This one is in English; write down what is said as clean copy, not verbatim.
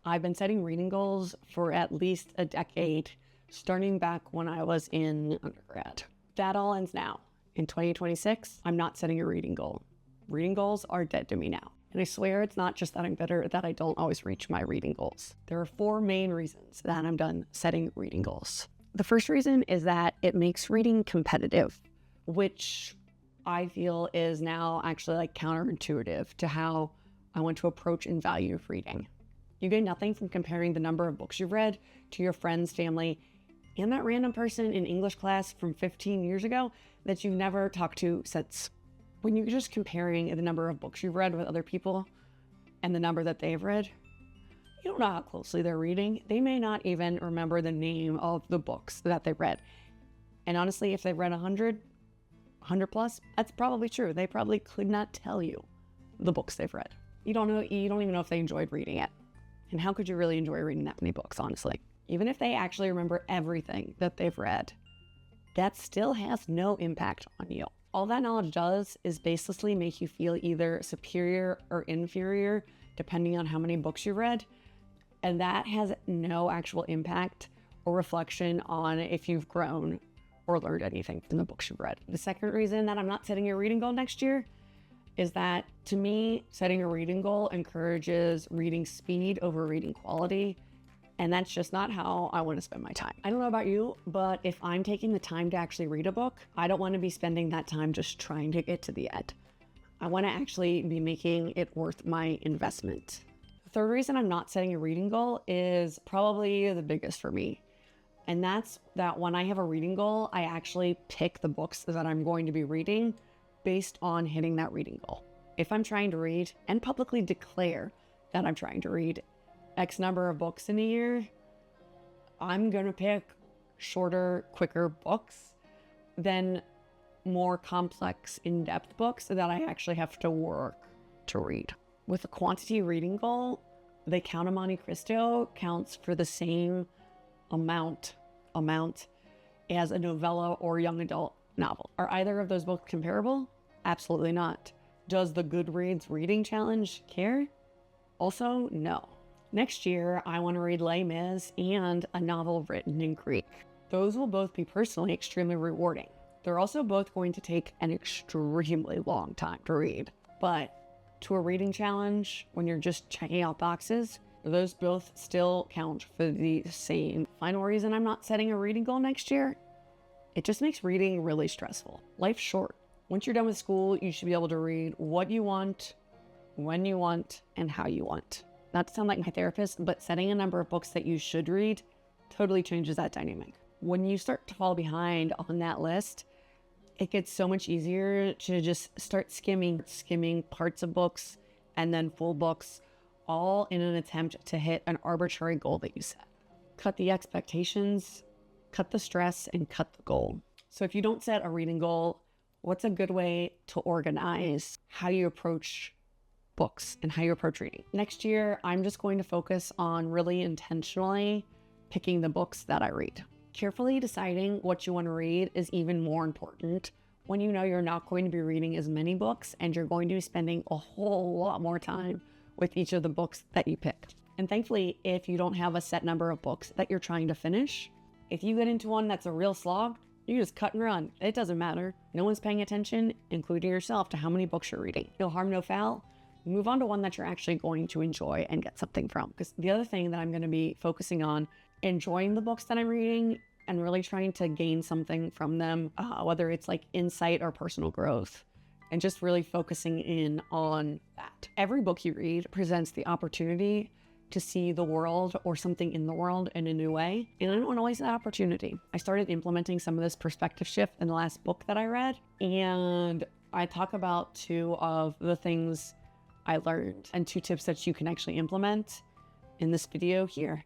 I've been setting reading goals for at least a decade, starting back when I was in undergrad. That all ends now. In 2026, I'm not setting a reading goal. Reading goals are dead to me now. And I swear it's not just that I'm bitter that I don't always reach my reading goals. There are 4 main reasons that I'm done setting reading goals. The first reason is that it makes reading competitive, which I feel is now actually like counterintuitive to how I want to approach and value reading. You gain nothing from comparing the number of books you've read to your friends, family, and that random person in English class from 15 years ago that you've never talked to since. When you're just comparing the number of books you've read with other people and the number that they've read, you don't know how closely they're reading. They may not even remember the name of the books that they read. And honestly, if they've read 100 plus, that's probably true. They probably could not tell you the books they've read. You don't even know if they enjoyed reading it. And how could you really enjoy reading that many books, honestly? Even if they actually remember everything that they've read, that still has no impact on you. All that knowledge does is baselessly make you feel either superior or inferior, depending on how many books you've read. And that has no actual impact or reflection on if you've grown or learned anything from the books you've read. The second reason that I'm not setting a reading goal next year is that, to me, setting a reading goal encourages reading speed over reading quality. And that's just not how I want to spend my time. I don't know about you, but if I'm taking the time to actually read a book, I don't want to be spending that time just trying to get to the end. I want to actually be making it worth my investment. The third reason I'm not setting a reading goal is probably the biggest for me. And that's that when I have a reading goal, I actually pick the books that I'm going to be reading based on hitting that reading goal. If I'm trying to read and publicly declare that I'm trying to read X number of books in a year, I'm going to pick shorter, quicker books than more complex, in-depth books that I actually have to work to read. With a quantity reading goal, the Count of Monte Cristo counts for the same amount as a novella or young adult novel. Are either of those books comparable? Absolutely not. Does the Goodreads reading challenge care? Also, no. Next year, I want to read Les Mis and a novel written in Greek. Those will both be personally extremely rewarding. They're also both going to take an extremely long time to read. But to a reading challenge, when you're just checking out boxes, those both still count for the same. Final reason I'm not setting a reading goal next year, it just makes reading really stressful. Life's short. Once you're done with school, you should be able to read what you want, when you want, and how you want. Not to sound like my therapist, but setting a number of books that you should read totally changes that dynamic. When you start to fall behind on that list, it gets so much easier to just start skimming parts of books and then full books, all in an attempt to hit an arbitrary goal that you set. Cut the expectations, cut the stress, and cut the goal. So if you don't set a reading goal, what's a good way to organize how you approach books and how you approach reading? Next year, I'm just going to focus on really intentionally picking the books that I read. Carefully deciding what you want to read is even more important when you know you're not going to be reading as many books and you're going to be spending a whole lot more time with each of the books that you picked. And thankfully, if you don't have a set number of books that you're trying to finish, if you get into one that's a real slog, you just cut and run. It doesn't matter. No one's paying attention, including yourself, to how many books you're reading. No harm, no foul. Move on to one that you're actually going to enjoy and get something from. Because the other thing that I'm going to be focusing on, enjoying the books that I'm reading and really trying to gain something from them, whether it's like insight or personal growth, and just really focusing in on that. Every book you read presents the opportunity to see the world or something in the world in a new way. And I don't always have that opportunity. I started implementing some of this perspective shift in the last book that I read. And I talk about 2 of the things I learned and 2 tips that you can actually implement in this video here.